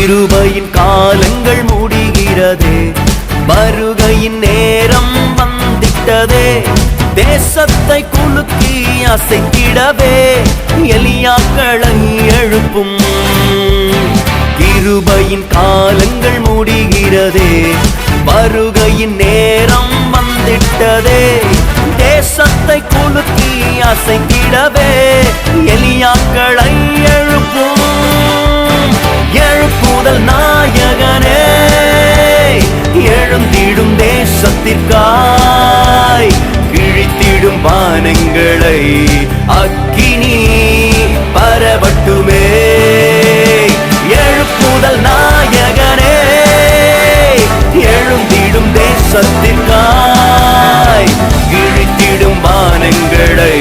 கிருபையின் காலங்கள் முடிகிறதே, வருகையின் நேரம் வந்திட்டதே. தேசத்தை குலுக்கி அசைத்திடவே எலியாக்களை எழுப்பும். கிருபையின் காலங்கள் முடிகிறதே, வருகையின் நேரம் வந்திட்டதே. தேசத்தை குலுக்கி அசைத்திடவே எலியாக்களை எழுப்பும். எழுப்புதல் நாயகனே, எழுந்திடும் தேசத்திற்காய், கிழித்திடும் வானங்களை அக்கினி பரவட்டுமே. எழுப்புதல் நாயகனே, எழுந்திடும் தேசத்திற்காய், கிழித்திடும் வானங்களை